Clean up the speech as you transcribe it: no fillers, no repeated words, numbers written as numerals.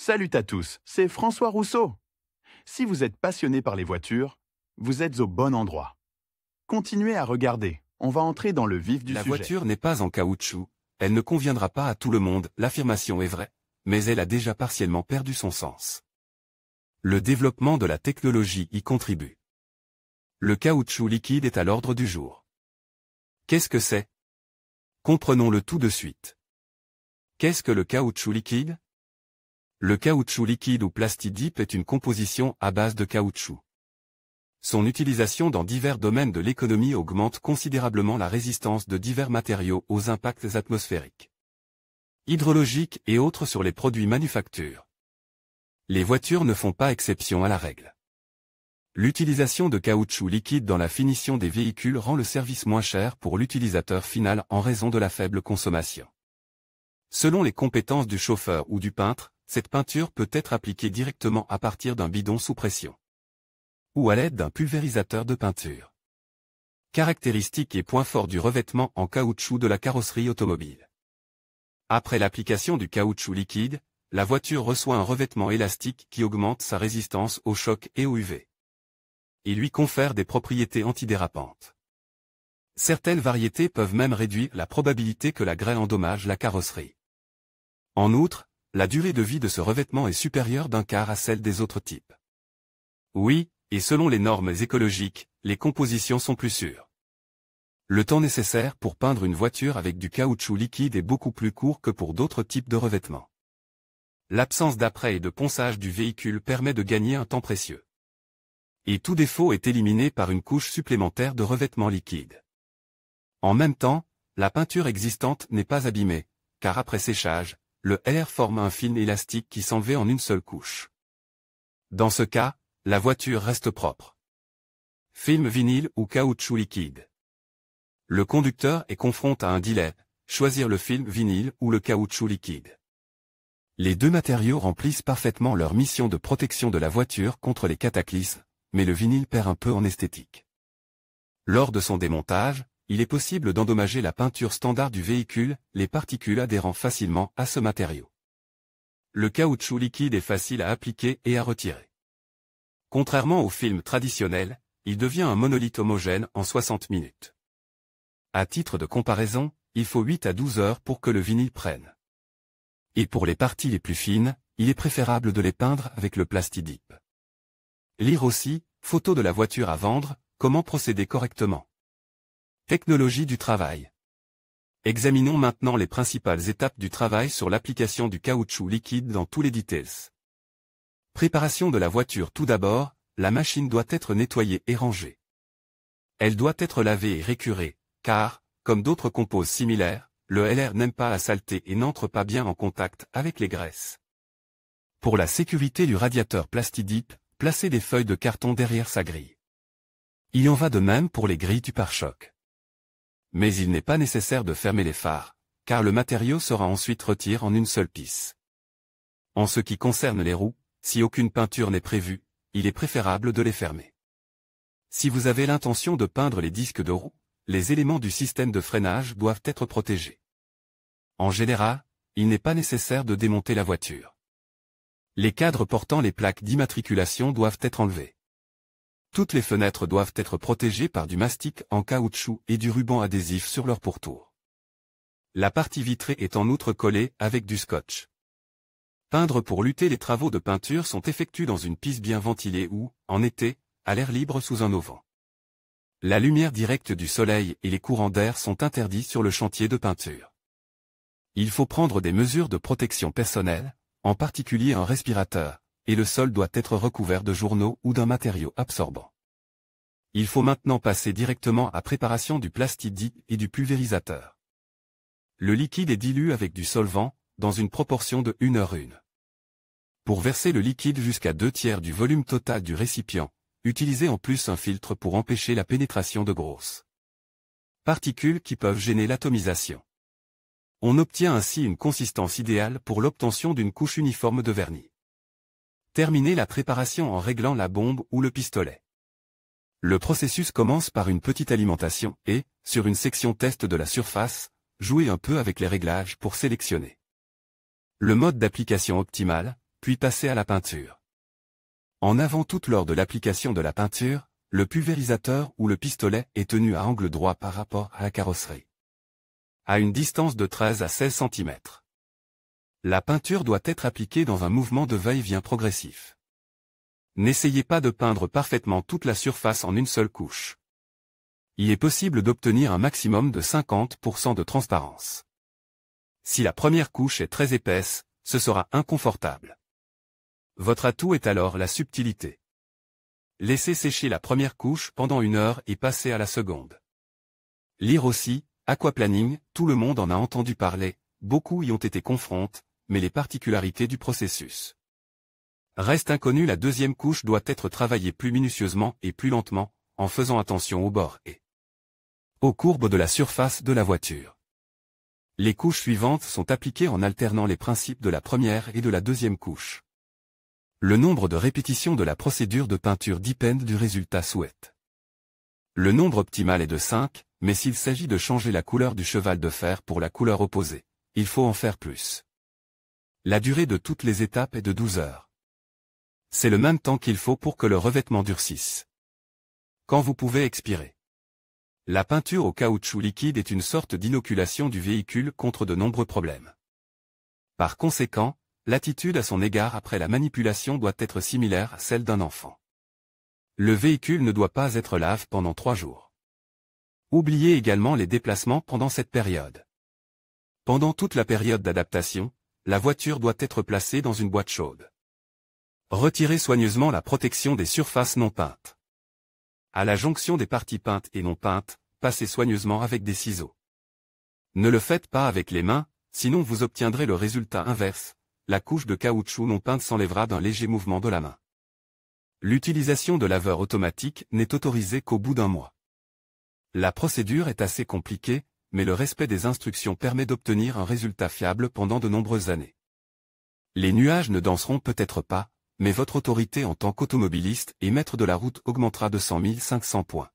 Salut à tous, c'est François Rousseau. Si vous êtes passionné par les voitures, vous êtes au bon endroit. Continuez à regarder, on va entrer dans le vif du La sujet. voiture n'est pas en caoutchouc, elle ne conviendra pas à tout le monde, l'affirmation est vraie, mais elle a déjà partiellement perdu son sens. Le développement de la technologie y contribue. Le caoutchouc liquide est à l'ordre du jour. Qu'est-ce que c'est? Comprenons-le tout de suite. Qu'est-ce que le caoutchouc liquide? Le caoutchouc liquide ou plastidip est une composition à base de caoutchouc. Son utilisation dans divers domaines de l'économie augmente considérablement la résistance de divers matériaux aux impacts atmosphériques, hydrologiques et autres sur les produits manufactures. Les voitures ne font pas exception à la règle. L'utilisation de caoutchouc liquide dans la finition des véhicules rend le service moins cher pour l'utilisateur final en raison de la faible consommation. Selon les compétences du chauffeur ou du peintre, cette peinture peut être appliquée directement à partir d'un bidon sous pression ou à l'aide d'un pulvérisateur de peinture. Caractéristiques et points forts du revêtement en caoutchouc de la carrosserie automobile. Après l'application du caoutchouc liquide, la voiture reçoit un revêtement élastique qui augmente sa résistance aux chocs et aux UV. Il lui confère des propriétés antidérapantes. Certaines variétés peuvent même réduire la probabilité que la grêle endommage la carrosserie. En outre, la durée de vie de ce revêtement est supérieure d'un quart à celle des autres types. Oui, et selon les normes écologiques, les compositions sont plus sûres. Le temps nécessaire pour peindre une voiture avec du caoutchouc liquide est beaucoup plus court que pour d'autres types de revêtements. L'absence d'apprait et de ponçage du véhicule permet de gagner un temps précieux. Et tout défaut est éliminé par une couche supplémentaire de revêtement liquide. En même temps, la peinture existante n'est pas abîmée, car après séchage, le LR forme un film élastique qui s'enlève en une seule couche. Dans ce cas, la voiture reste propre. Film vinyle ou caoutchouc liquide. Le conducteur est confronté à un dilemme, choisir le film vinyle ou le caoutchouc liquide. Les deux matériaux remplissent parfaitement leur mission de protection de la voiture contre les cataclysmes, mais le vinyle perd un peu en esthétique. Lors de son démontage, il est possible d'endommager la peinture standard du véhicule, les particules adhérant facilement à ce matériau. Le caoutchouc liquide est facile à appliquer et à retirer. Contrairement au film traditionnel, il devient un monolithe homogène en 60 minutes. À titre de comparaison, il faut 8 à 12 heures pour que le vinyle prenne. Et pour les parties les plus fines, il est préférable de les peindre avec le plastidip. Lire aussi, photo de la voiture à vendre, comment procéder correctement. Technologie du travail. Examinons maintenant les principales étapes du travail sur l'application du caoutchouc liquide dans tous les details. Préparation de la voiture. Tout d'abord, la machine doit être nettoyée et rangée. Elle doit être lavée et récurée, car, comme d'autres composés similaires, le LR n'aime pas la saleté et n'entre pas bien en contact avec les graisses. Pour la sécurité du radiateur plastidip, placez des feuilles de carton derrière sa grille. Il en va de même pour les grilles du pare-choc. Mais il n'est pas nécessaire de fermer les phares, car le matériau sera ensuite retiré en une seule pisse. En ce qui concerne les roues, si aucune peinture n'est prévue, il est préférable de les fermer. Si vous avez l'intention de peindre les disques de roue, les éléments du système de freinage doivent être protégés. En général, il n'est pas nécessaire de démonter la voiture. Les cadres portant les plaques d'immatriculation doivent être enlevés. Toutes les fenêtres doivent être protégées par du mastic en caoutchouc et du ruban adhésif sur leur pourtour. La partie vitrée est en outre collée avec du scotch. Peindre pour lutter. Les travaux de peinture sont effectués dans une piste bien ventilée ou, en été, à l'air libre sous un auvent. La lumière directe du soleil et les courants d'air sont interdits sur le chantier de peinture. Il faut prendre des mesures de protection personnelle, en particulier un respirateur, et le sol doit être recouvert de journaux ou d'un matériau absorbant. Il faut maintenant passer directement à préparation du plastidip et du pulvérisateur. Le liquide est dilué avec du solvant, dans une proportion de 1:1. Pour verser le liquide jusqu'à 2/3 du volume total du récipient, utilisez en plus un filtre pour empêcher la pénétration de grosses particules qui peuvent gêner l'atomisation. On obtient ainsi une consistance idéale pour l'obtention d'une couche uniforme de vernis. Terminez la préparation en réglant la bombe ou le pistolet. Le processus commence par une petite alimentation et, sur une section test de la surface, jouez un peu avec les réglages pour sélectionner le mode d'application optimal, puis passez à la peinture. En avant toute lors de l'application de la peinture, le pulvérisateur ou le pistolet est tenu à angle droit par rapport à la carrosserie, à une distance de 13 à 16 cm. La peinture doit être appliquée dans un mouvement de va-et-vient progressif. N'essayez pas de peindre parfaitement toute la surface en une seule couche. Il est possible d'obtenir un maximum de 50% de transparence. Si la première couche est très épaisse, ce sera inconfortable. Votre atout est alors la subtilité. Laissez sécher la première couche pendant 1 heure et passez à la seconde. Lire aussi, aquaplaning, tout le monde en a entendu parler, beaucoup y ont été confrontés, mais les particularités du processus. Reste inconnue, la deuxième couche doit être travaillée plus minutieusement et plus lentement, en faisant attention aux bords et aux courbes de la surface de la voiture. Les couches suivantes sont appliquées en alternant les principes de la première et de la deuxième couche. Le nombre de répétitions de la procédure de peinture dépend du résultat souhaité. Le nombre optimal est de 5, mais s'il s'agit de changer la couleur du cheval de fer pour la couleur opposée, il faut en faire plus. La durée de toutes les étapes est de 12 heures. C'est le même temps qu'il faut pour que le revêtement durcisse. Quand vous pouvez expirer. La peinture au caoutchouc liquide est une sorte d'inoculation du véhicule contre de nombreux problèmes. Par conséquent, l'attitude à son égard après la manipulation doit être similaire à celle d'un enfant. Le véhicule ne doit pas être lavé pendant 3 jours. Oubliez également les déplacements pendant cette période. Pendant toute la période d'adaptation, la voiture doit être placée dans une boîte chaude. Retirez soigneusement la protection des surfaces non peintes. À la jonction des parties peintes et non peintes, passez soigneusement avec des ciseaux. Ne le faites pas avec les mains, sinon vous obtiendrez le résultat inverse, la couche de caoutchouc non peinte s'enlèvera d'un léger mouvement de la main. L'utilisation de laveur automatique n'est autorisée qu'au bout d'1 mois. La procédure est assez compliquée, mais le respect des instructions permet d'obtenir un résultat fiable pendant de nombreuses années. Les nuages ne danseront peut-être pas, mais votre autorité en tant qu'automobiliste et maître de la route augmentera de 100 500 points.